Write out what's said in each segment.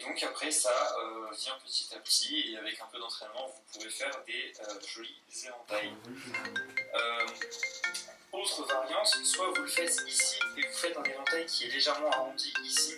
donc après ça vient petit à petit, et avec un peu d'entraînement, vous pouvez faire des jolis éventails. Autre variante, soit vous le faites ici et vous faites un éventail qui est légèrement arrondi ici,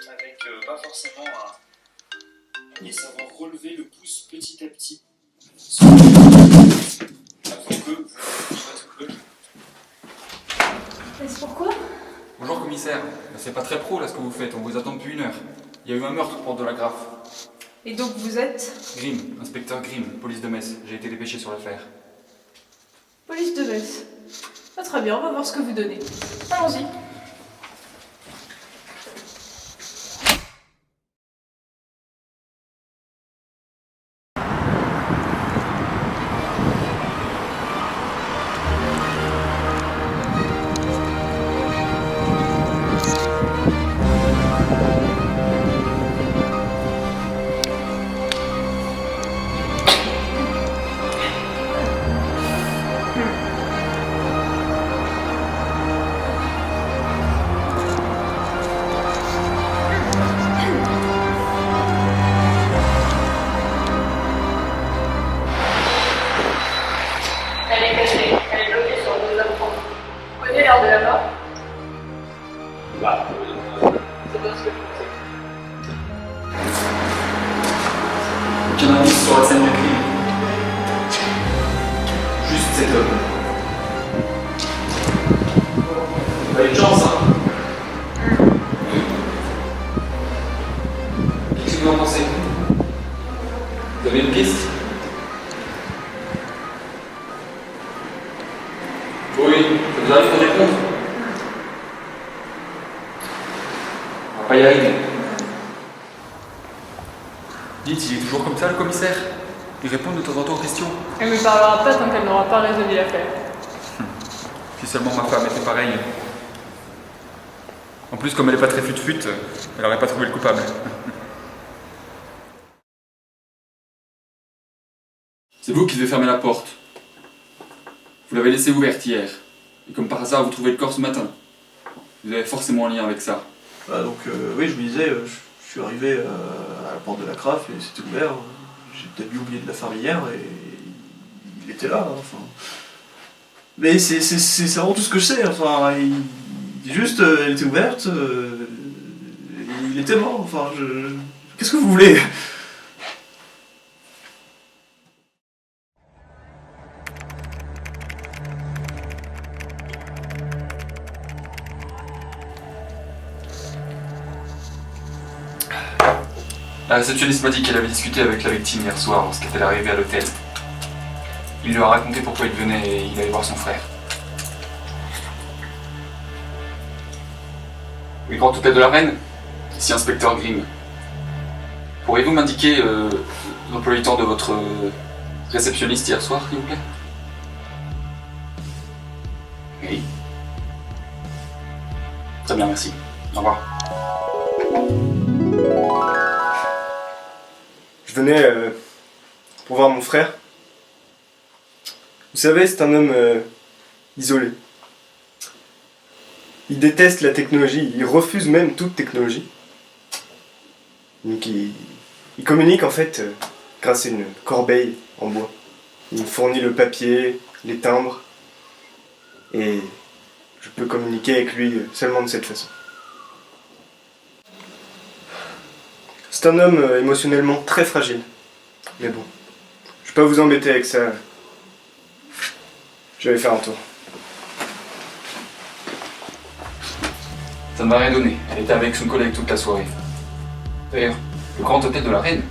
avec pas forcément un... Et savoir relever le pouce petit à petit. Afin que vous ne soyez pas bloqué. Et c'est pourquoi? Bonjour commissaire, c'est pas très pro là ce que vous faites, on vous attend depuis 1 heure. Il y a eu un meurtre pour de la graffe. Et donc vous êtes? Grimm, inspecteur Grimm, police de Metz. J'ai été dépêché sur l'affaire. Police de Metz. Ah, très bien, on va voir ce que vous donnez. Allons-y. Elle est cachée, elle est bloquée sur 2 h 30. Vous connaissez l'heure de la mort? Bah, C'est bien ce que je pensais. Aucun indice sur la scène du crime. Juste cet homme. Pas une chance, hein. Qu'est-ce que vous en pensez? Vous avez une piste? Oui, ça vous arrive de répondre? On va pas y arriver. Dites, il est toujours comme ça le commissaire? Il répond de temps en temps aux questions. Elle me parlera pas tant qu'elle n'aura pas résolu l'affaire. Si seulement ma femme était pareille. En plus, comme elle est pas très fut-fut, elle aurait pas trouvé le coupable. C'est vous qui devez fermer la porte. Vous l'avez laissée ouverte hier. Et comme par hasard, vous trouvez le corps ce matin. Vous avez forcément un lien avec ça. bah donc oui, je me disais, je suis arrivé à la porte de la CRAF et c'était ouvert. J'ai peut-être oublié de la fermer hier et il était là. Hein, enfin. Mais c'est vraiment tout ce que je sais. Enfin, il dit juste, elle était ouverte, il était mort. Enfin, qu'est-ce que vous voulez? La réceptionniste m'a dit qu'elle avait discuté avec la victime hier soir lorsqu'elle est arrivée à l'hôtel. Il lui a raconté pourquoi il venait et il allait voir son frère. Oui, Grand Hôtel de la Reine, ici inspecteur Grimm. Pourriez-vous m'indiquer l'emploi du temps de votre réceptionniste hier soir, s'il vous plaît? Oui. Très bien, merci. Au revoir. Je venais pour voir mon frère. Vous savez, c'est un homme isolé. Il déteste la technologie, il refuse même toute technologie. Donc il communique en fait grâce à une corbeille en bois. Il me fournit le papier, les timbres, et je peux communiquer avec lui seulement de cette façon. C'est un homme émotionnellement très fragile. Mais bon, je vais pas vous embêter avec ça. Je vais aller faire un tour. Ça ne m'a rien donné. Elle était avec son collègue toute la soirée. D'ailleurs, le Grand Hôtel de la Reine,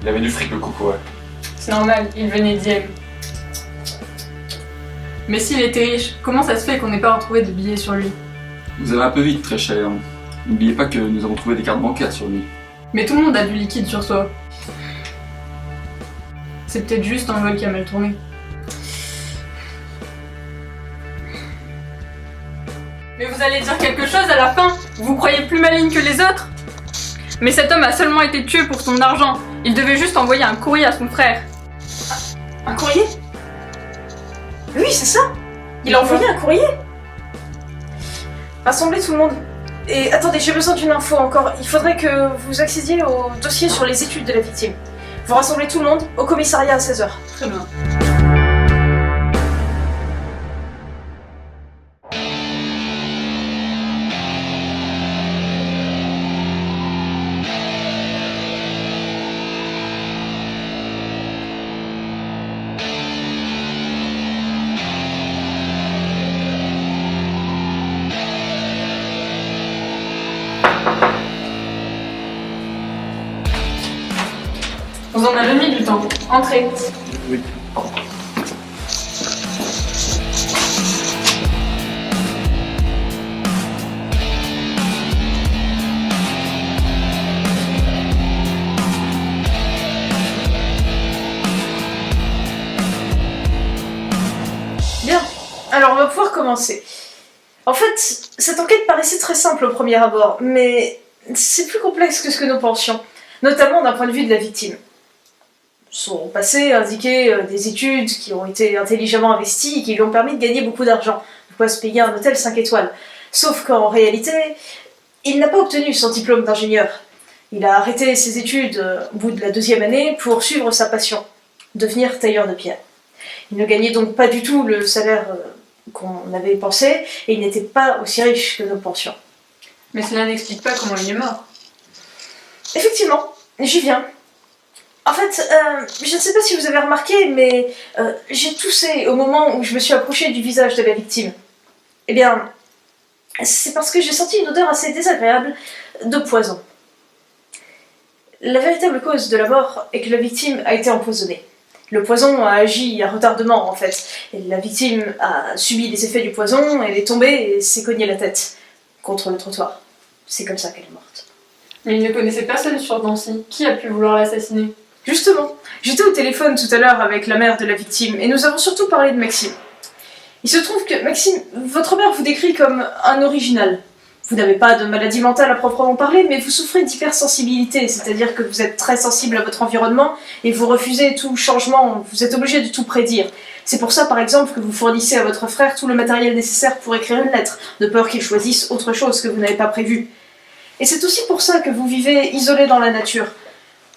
il avait du fric le coco. C'est normal, il venait d'Iem. Mais s'il était riche, comment ça se fait qu'on n'ait pas retrouvé de billets sur lui? Vous allez un peu vite, très cher. N'oubliez pas que nous avons trouvé des cartes bancaires sur lui. Mais tout le monde a du liquide sur soi. C'est peut-être juste un vol qui a mal tourné. Mais vous allez dire quelque chose à la fin? Vous vous croyez plus maligne que les autres? Mais cet homme a seulement été tué pour son argent. Il devait juste envoyer un courrier à son frère. Un courrier? Oui, c'est ça. Il a envoyé un courrier. Rassemblez tout le monde. Et attendez, j'ai besoin d'une info encore. Il faudrait que vous accédiez au dossier sur les études de la victime. Vous rassemblez tout le monde au commissariat à 16h. Très bien. Vous en avez mis du temps. Entrez. Oui. Bien, alors on va pouvoir commencer. En fait, cette enquête paraissait très simple au premier abord, mais c'est plus complexe que ce que nous pensions, notamment d'un point de vue de la victime. Son passé indiquait des études qui ont été intelligemment investies et qui lui ont permis de gagner beaucoup d'argent, de quoi se payer un hôtel 5 étoiles. Sauf qu'en réalité, il n'a pas obtenu son diplôme d'ingénieur. Il a arrêté ses études au bout de la 2e année pour suivre sa passion, devenir tailleur de pierre. Il ne gagnait donc pas du tout le salaire qu'on avait pensé, et il n'était pas aussi riche que nous pensions. Mais cela n'explique pas comment il est mort. Effectivement, j'y viens. En fait, je ne sais pas si vous avez remarqué, mais j'ai toussé au moment où je me suis approchée du visage de la victime. Eh bien, c'est parce que j'ai senti une odeur assez désagréable de poison. La véritable cause de la mort est que la victime a été empoisonnée. Le poison a agi à retardement, en fait. Et la victime a subi les effets du poison, elle est tombée et s'est cognée la tête contre le trottoir. C'est comme ça qu'elle est morte. Mais il ne connaissait personne sur Nancy. Qui a pu vouloir l'assassiner? Justement, j'étais au téléphone tout à l'heure avec la mère de la victime, et nous avons surtout parlé de Maxime. Il se trouve que Maxime, votre mère vous décrit comme un original. Vous n'avez pas de maladie mentale à proprement parler, mais vous souffrez d'hypersensibilité, c'est-à-dire que vous êtes très sensible à votre environnement et vous refusez tout changement, vous êtes obligé de tout prédire. C'est pour ça, par exemple, que vous fournissez à votre frère tout le matériel nécessaire pour écrire une lettre, de peur qu'il choisisse autre chose que vous n'avez pas prévu. Et c'est aussi pour ça que vous vivez isolé dans la nature.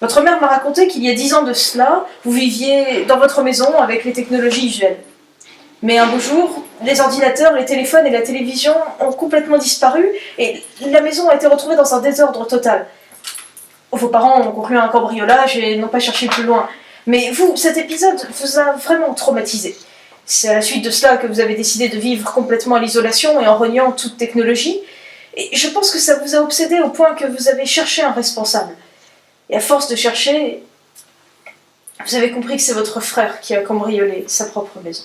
Votre mère m'a raconté qu'il y a 10 ans de cela, vous viviez dans votre maison avec les technologies usuelles. Mais un beau jour, les ordinateurs, les téléphones et la télévision ont complètement disparu et la maison a été retrouvée dans un désordre total. Vos parents ont conclu un cambriolage et n'ont pas cherché plus loin. Mais vous, cet épisode vous a vraiment traumatisé. C'est à la suite de cela que vous avez décidé de vivre complètement à l'isolation et en reniant toute technologie. Et je pense que ça vous a obsédé au point que vous avez cherché un responsable. Et à force de chercher, vous avez compris que c'est votre frère qui a cambriolé sa propre maison.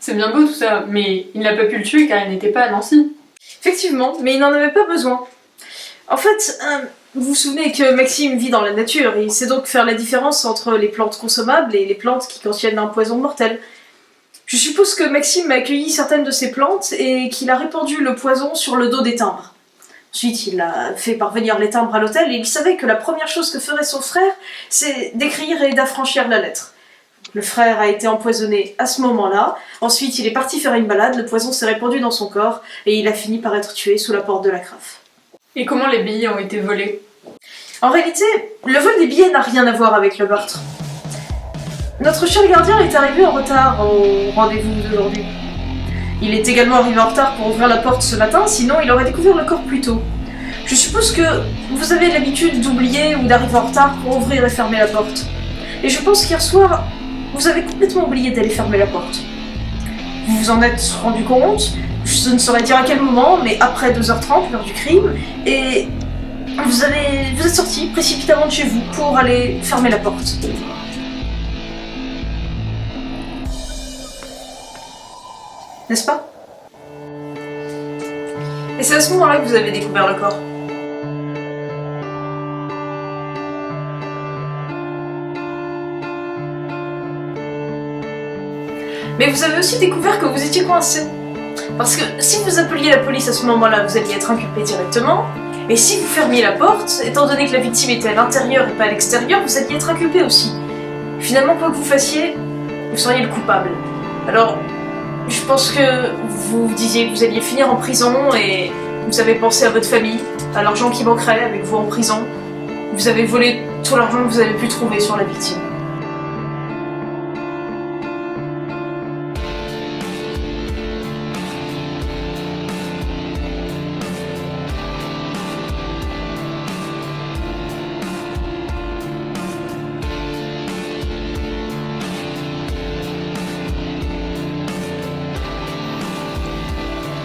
C'est bien beau tout ça, mais il n'a pas pu le tuer car il n'était pas à Nancy. Effectivement, mais il n'en avait pas besoin. En fait, vous vous souvenez que Maxime vit dans la nature, et il sait donc faire la différence entre les plantes consommables et les plantes qui contiennent un poison mortel. Je suppose que Maxime a accueilli certaines de ces plantes et qu'il a répandu le poison sur le dos des timbres. Ensuite, il a fait parvenir les timbres à l'hôtel et il savait que la première chose que ferait son frère, c'est d'écrire et d'affranchir la lettre. Le frère a été empoisonné à ce moment-là. Ensuite, il est parti faire une balade, le poison s'est répandu dans son corps et il a fini par être tué sous la porte de la CRAF. Et comment les billets ont été volés? En réalité, le vol des billets n'a rien à voir avec le meurtre. Notre cher gardien est arrivé en retard au rendez-vous d'aujourd'hui. Il est également arrivé en retard pour ouvrir la porte ce matin, sinon il aurait découvert le corps plus tôt. Je suppose que vous avez l'habitude d'oublier ou d'arriver en retard pour ouvrir et fermer la porte. Et je pense qu'hier soir, vous avez complètement oublié d'aller fermer la porte. Vous vous en êtes rendu compte, je ne saurais dire à quel moment, mais après 2h30, l'heure du crime, et vous êtes sorti précipitamment de chez vous pour aller fermer la porte. N'est-ce pas? Et c'est à ce moment-là que vous avez découvert le corps. Mais vous avez aussi découvert que vous étiez coincé. Parce que si vous appeliez la police à ce moment-là, vous alliez être inculpé directement. Et si vous fermiez la porte, étant donné que la victime était à l'intérieur et pas à l'extérieur, vous alliez être inculpé aussi. Finalement, quoi que vous fassiez, vous seriez le coupable. Alors, Je pense que vous disiez que vous alliez finir en prison et vous avez pensé à votre famille, à l'argent qui manquerait avec vous en prison. Vous avez volé tout l'argent que vous avez pu trouver sur la victime.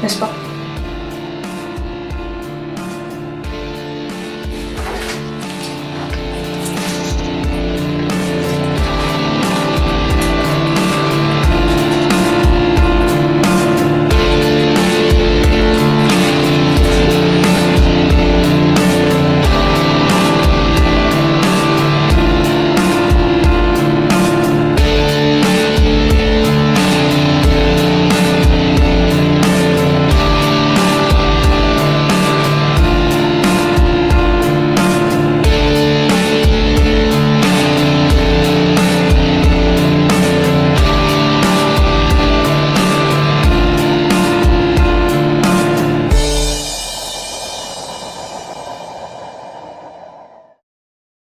N'est-ce pas ?